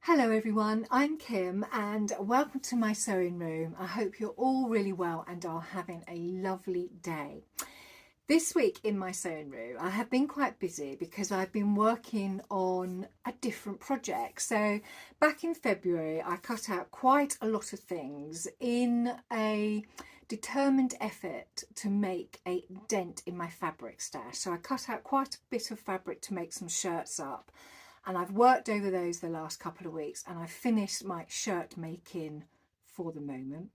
Hello everyone, I'm Kim and welcome to my sewing room. I hope you're all really well and are having a lovely day. This week in my sewing room I have been quite busy because I've been working on a different project. So back in February I cut out quite a lot of things in a determined effort to make a dent in my fabric stash. So I cut out quite a bit of fabric to make some shirts up. And I've worked over those the last couple of weeks and I've finished my shirt making for the moment.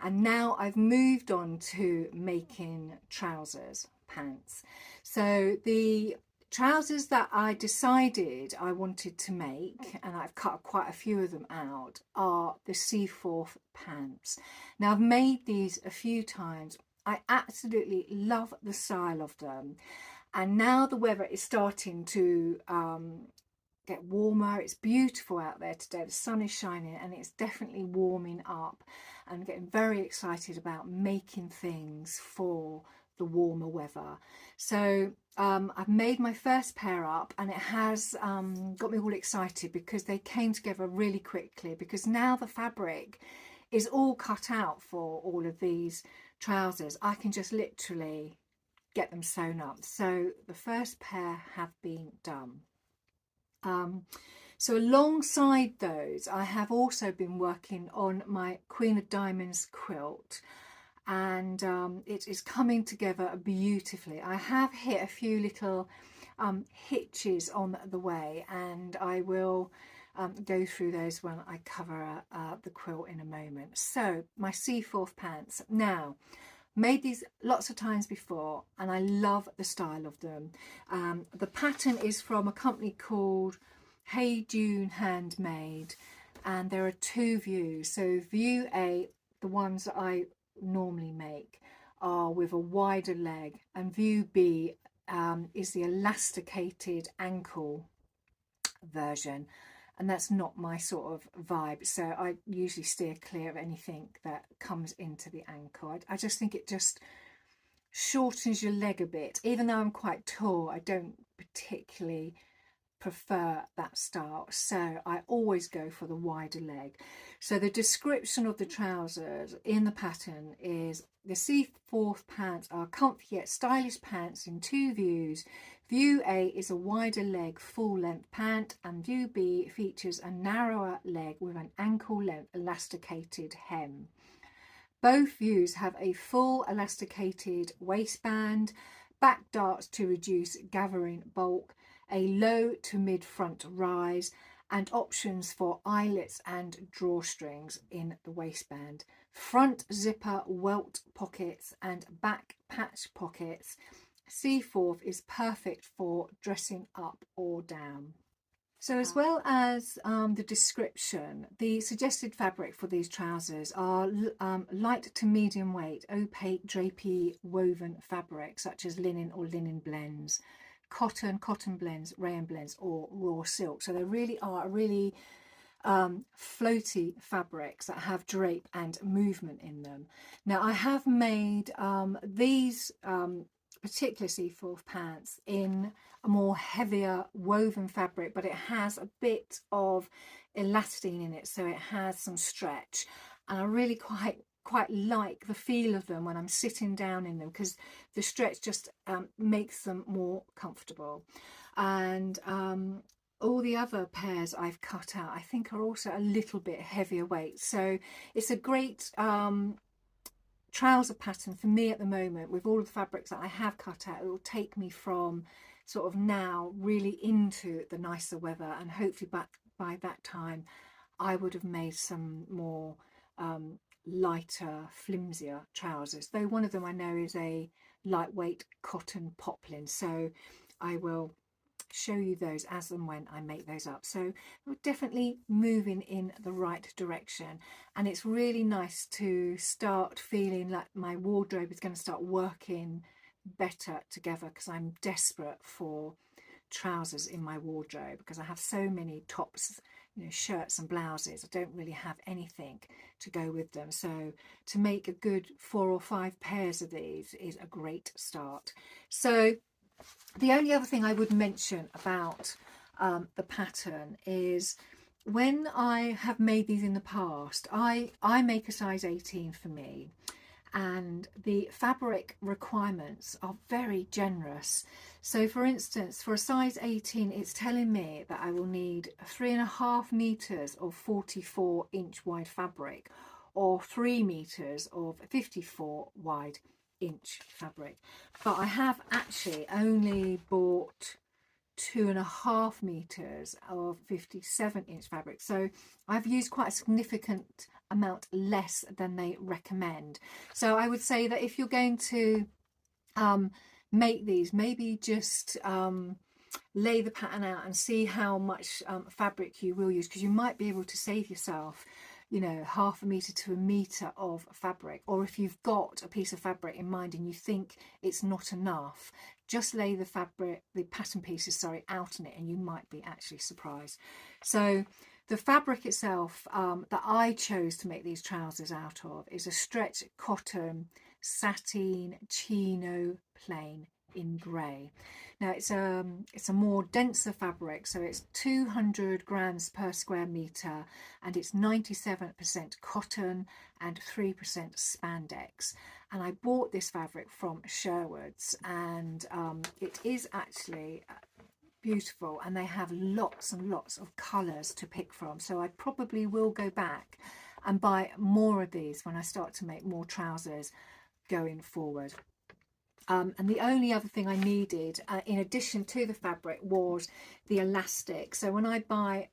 And now I've moved on to making trousers, pants. So the trousers that I decided I wanted to make, and I've cut quite a few of them out, are the Seaforth pants. Now I've made these a few times. I absolutely love the style of them. And now the weather is starting to get warmer. It's beautiful out there today. The sun is shining and it's definitely warming up. I'm getting very excited about making things for the warmer weather. So I've made my first pair up and it has got me all excited because they came together really quickly, because now the fabric is all cut out for all of these trousers. I can just literally get them sewn up. So the first pair have been done. So alongside those, I have also been working on my Queen of Diamonds quilt, and it is coming together beautifully. I have hit a few little hitches on the way, and I will go through those when I cover the quilt in a moment. So my Seaforth pants. Now, made these lots of times before and I love the style of them. The pattern is from a company called Hey June Handmade, and there are two views. So view A, the ones that I normally make, are with a wider leg, and view B is the elasticated ankle version, and that's not my sort of vibe, so I usually steer clear of anything that comes into the ankle. I just think it just shortens your leg a bit. Even though I'm quite tall, I don't particularly prefer that style, so I always go for the wider leg. So the description of the trousers in the pattern is: the Seaforth pants are comfy yet stylish pants in two views. View A is a wider leg full length pant, and view B features a narrower leg with an ankle length elasticated hem. Both views have a full elasticated waistband, back darts to reduce gathering bulk, a low to mid front rise, and options for eyelets and drawstrings in the waistband. Front zipper welt pockets and back patch pockets. Seaforth is perfect for dressing up or down. So as well as the description, the suggested fabric for these trousers are light to medium weight, opaque drapey woven fabric such as linen or linen blends, cotton blends, rayon blends, or raw silk. So they really are really floaty fabrics that have drape and movement in them. Now I have made these particular Seaforth pants in a more heavier woven fabric, but it has a bit of elastine in it, so it has some stretch, and I really quite like the feel of them when I'm sitting down in them, because the stretch just makes them more comfortable. And all the other pairs I've cut out I think are also a little bit heavier weight, so it's a great trouser pattern for me at the moment. With all the fabrics that I have cut out, it will take me from sort of now really into the nicer weather, and hopefully by that time I would have made some more lighter, flimsier trousers, though one of them I know is a lightweight cotton poplin, so I will show you those as and when I make those up. So we're definitely moving in the right direction, and it's really nice to start feeling like my wardrobe is going to start working better together, because I'm desperate for trousers in my wardrobe because I have so many tops, shirts and blouses. I don't really have anything to go with them, so to make a good 4 or 5 pairs of these is a great start. So the only other thing I would mention about the pattern is when I have made these in the past, I make a size 18 for me, and the fabric requirements are very generous. So for instance, for a size 18, it's telling me that I will need 3.5 meters of 44-inch wide fabric, or 3 meters of 54 wide inch fabric. But I have actually only bought 2.5 meters of 57-inch fabric, so I've used quite a significant amount less than they recommend. So I would say that if you're going to make these, maybe just lay the pattern out and see how much fabric you will use, because you might be able to save yourself, you know, 0.5 meter to 1 meter of fabric. Or if you've got a piece of fabric in mind and you think it's not enough, just lay the fabric, the pattern pieces, sorry, out on it, and you might be actually surprised. So the fabric itself that I chose to make these trousers out of is a stretch cotton sateen chino plain in grey. Now it's a more denser fabric, so it's 200 grams per square meter, and it's 97% cotton and 3% spandex. And I bought this fabric from Sherwood's, and it is actually beautiful, and they have lots and lots of colours to pick from. So I probably will go back and buy more of these when I start to make more trousers going forward. And the only other thing I needed in addition to the fabric was the elastic. So when I buy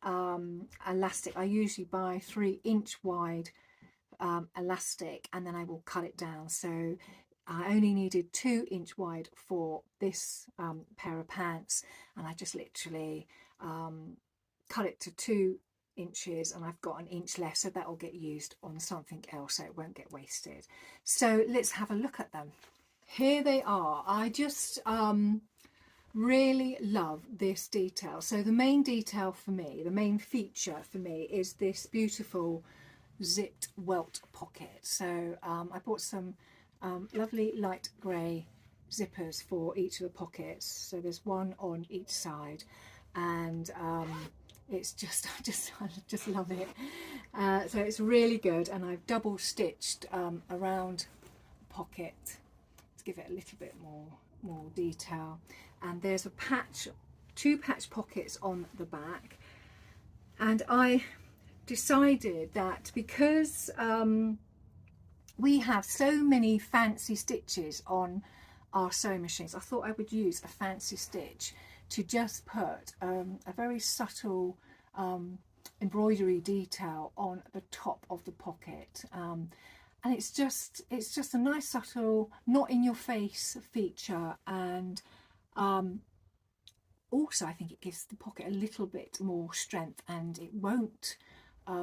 elastic, I usually buy 3-inch wide elastic, and then I will cut it down. So I only needed 2-inch wide for this pair of pants, and I just literally cut it to 2 inches, and I've got 1 inch left, so that will get used on something else, so it won't get wasted. So let's have a look at them. Here they are. I just really love this detail. So the main detail for me, the main feature for me, is this beautiful zipped welt pocket. So I bought some lovely light grey zippers for each of the pockets. So there's one on each side, and it's just I just love it. So it's really good, and I've double stitched around the pocket to give it a little bit more detail. And there's a patch, 2 patch pockets on the back, and I decided that because we have so many fancy stitches on our sewing machines, I thought I would use a fancy stitch to just put a very subtle embroidery detail on the top of the pocket. And it's just a nice subtle, not in your face feature, and also I think it gives the pocket a little bit more strength, and it won't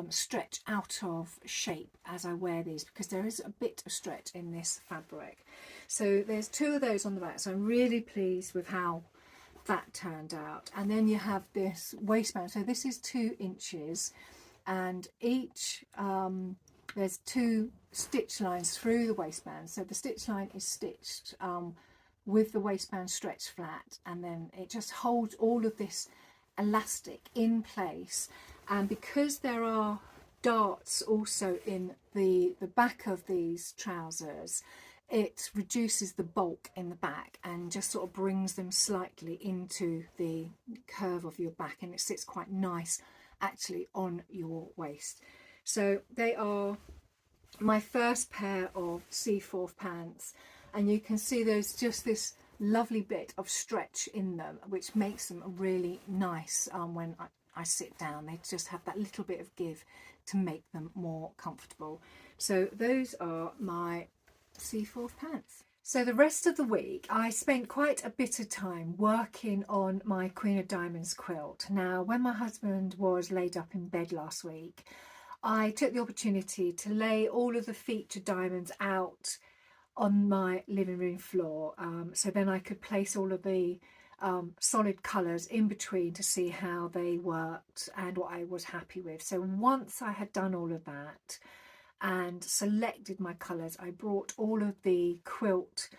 stretch out of shape as I wear these, because there is a bit of stretch in this fabric. So there's 2 of those on the back, so I'm really pleased with how that turned out. And then you have this waistband, so this is 2 inches, and each there's 2 stitch lines through the waistband, so the stitch line is stitched with the waistband stretched flat, and then it just holds all of this elastic in place. And because there are darts also in the back of these trousers, it reduces the bulk in the back and just sort of brings them slightly into the curve of your back, and it sits quite nice actually on your waist. So they are my first pair of Seaforth pants, and you can see there's just this lovely bit of stretch in them, which makes them really nice when I sit down. They just have that little bit of give to make them more comfortable. So those are my Seaforth pants. So the rest of the week I spent quite a bit of time working on my Queen of Diamonds quilt. Now, when my husband was laid up in bed last week, I took the opportunity to lay all of the featured diamonds out on my living room floor, so then I could place all of the solid colours in between to see how they worked and what I was happy with. So once I had done all of that and selected my colours, I brought all of the quilt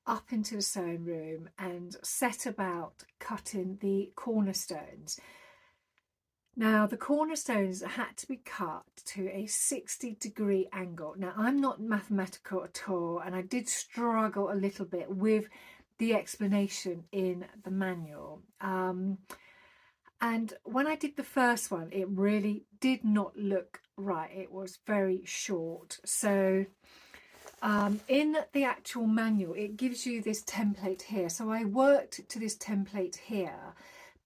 up into the sewing room and set about cutting the cornerstones. Now the cornerstones had to be cut to a 60-degree angle. Now I'm not mathematical at all, and I did struggle a little bit with the explanation in the manual. And when I did the first one, it really did not look right. It was very short. So in the actual manual, it gives you this template here. So I worked to this template here,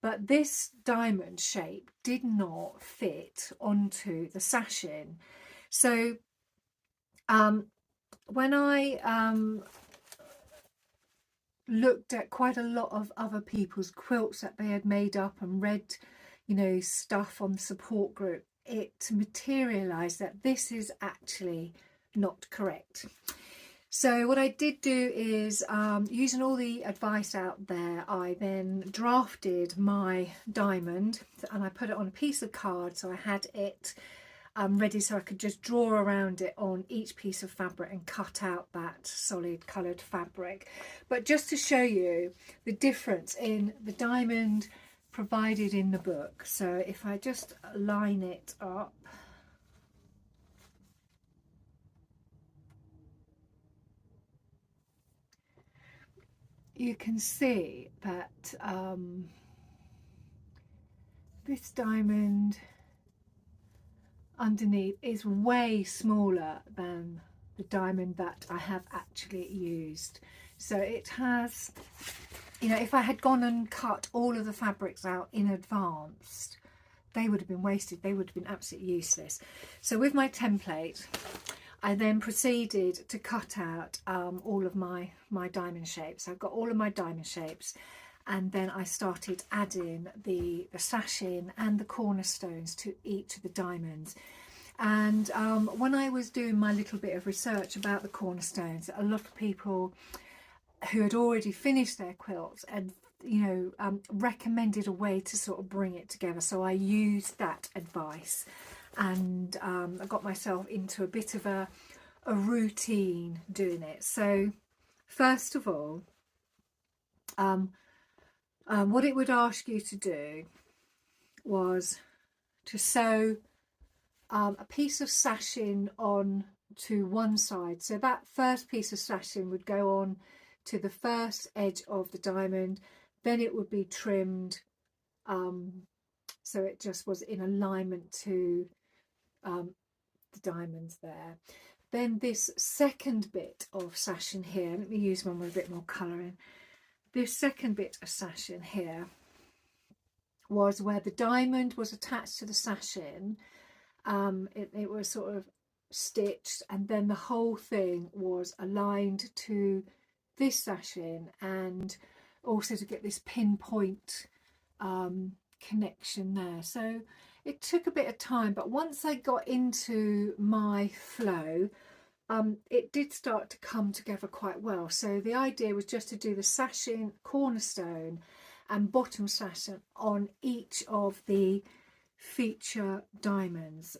but this diamond shape did not fit onto the sashing. So when I looked at quite a lot of other people's quilts that they had made up and read, you know, stuff on the support group, it materialized that this is actually not correct. So what I did do is, using all the advice out there, I then drafted my diamond and I put it on a piece of card, so I had it ready so I could just draw around it on each piece of fabric and cut out that solid coloured fabric. But just to show you the difference in the diamond provided in the book, so if I just line it up, you can see that this diamond underneath is way smaller than the diamond that I have actually used. So it has, you know, if I had gone and cut all of the fabrics out in advance, they would have been wasted. They would have been absolutely useless. So with my template, I then proceeded to cut out all of my diamond shapes. I've got all of my diamond shapes, and then I started adding the sashing and the cornerstones to each of the diamonds. And when I was doing my little bit of research about the cornerstones, a lot of people who had already finished their quilts and, you know, recommended a way to sort of bring it together. So I used that advice, and I got myself into a bit of a routine doing it. So first of all, what it would ask you to do was to sew a piece of sashing on to one side. So that first piece of sashing would go on to the first edge of the diamond, then it would be trimmed so it just was in alignment to the diamonds there. Then this second bit of sashing here, let me use one with a bit more colouring. This second bit of sashing here was where the diamond was attached to the sashing. It was sort of stitched, and then the whole thing was aligned to this sashing, and also to get this pinpoint connection there. So it took a bit of time, but once I got into my flow, it did start to come together quite well. So the idea was just to do the sashing, cornerstone and bottom sashing on each of the feature diamonds.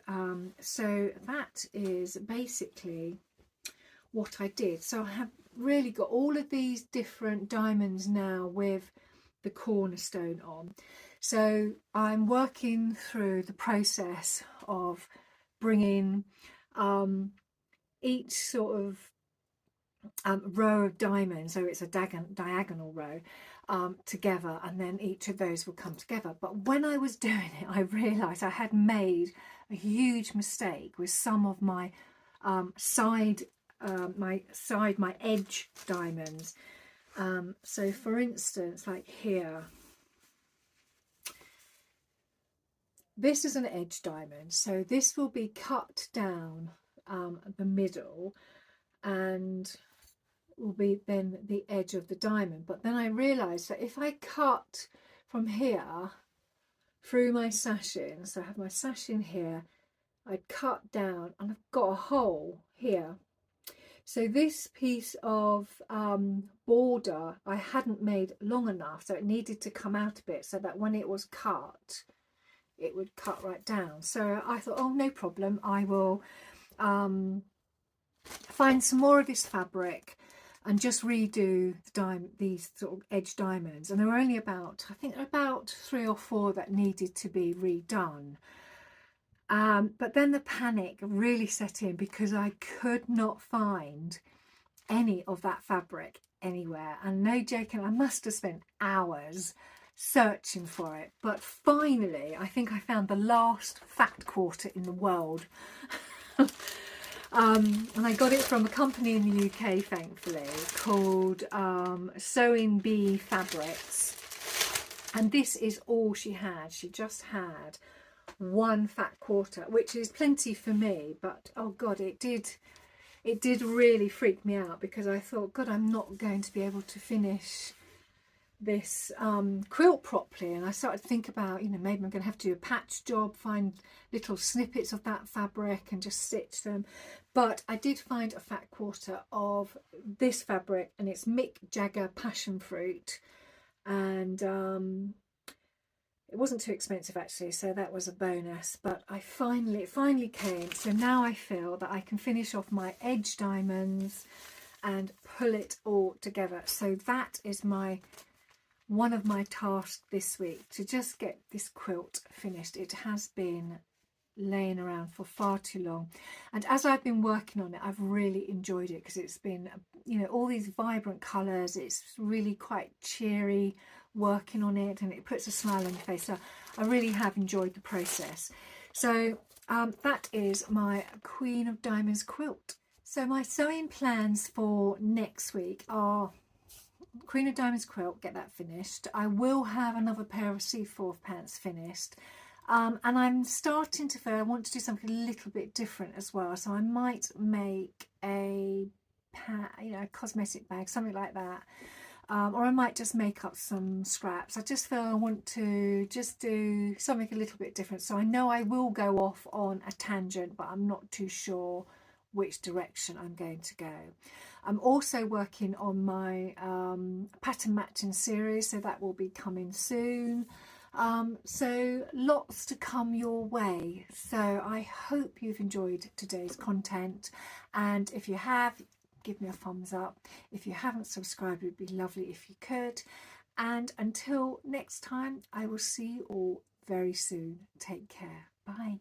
So that is basically what I did. So I have really got all of these different diamonds now with the cornerstone on. So I'm working through the process of bringing each sort of row of diamonds, so it's a diagonal row, together, and then each of those will come together. But when I was doing it, I realised I had made a huge mistake with some of my my edge diamonds. So for instance, like here, this is an edge diamond, so this will be cut down the middle and will be then the edge of the diamond. But then I realized that if I cut from here through my sashing, so I have my sashing here, I'd cut down and I've got a hole here. So this piece of border I hadn't made long enough, so it needed to come out a bit so that when it was cut, it would cut right down. So I thought, oh, no problem, I will find some more of this fabric, and just redo these sort of edge diamonds. And there were only about, I think about 3 or 4 that needed to be redone. But then the panic really set in because I could not find any of that fabric anywhere. And no joking, I must have spent hours searching for it. But finally, I think I found the last fat quarter in the world. And I got it from a company in the UK, thankfully, called Sewing Bee Fabrics. And this is all she had. She just had 1 fat quarter, which is plenty for me, but oh god, it did really freak me out, because I thought, god, I'm not going to be able to finish this quilt properly. And I started to think about, you know, maybe I'm going to have to do a patch job, find little snippets of that fabric and just stitch them. But I did find a fat quarter of this fabric, and it's Mick Jagger Passion Fruit, and it wasn't too expensive actually, so that was a bonus. But it finally came. So now I feel that I can finish off my edge diamonds and pull it all together. So that is one of my tasks this week, to just get this quilt finished. It has been laying around for far too long, and as I've been working on it, I've really enjoyed it, because it's been, you know, all these vibrant colours. It's really quite cheery working on it, and it puts a smile on your face. So I really have enjoyed the process. So that is my Queen of Diamonds quilt. So my sewing plans for next week are Queen of Diamonds quilt, get that finished. I will have another pair of Seaforth pants finished. And I'm starting to feel I want to do something a little bit different as well. So I might make a cosmetic bag, something like that. Or I might just make up some scraps. I just feel I want to just do something a little bit different. So I know I will go off on a tangent, but I'm not too sure which direction I'm going to go. I'm also working on my pattern matching series, so that will be coming soon. So lots to come your way. So I hope you've enjoyed today's content, and if you have, give me a thumbs up. If you haven't subscribed, it would be lovely if you could. And until next time, I will see you all very soon. Take care. Bye.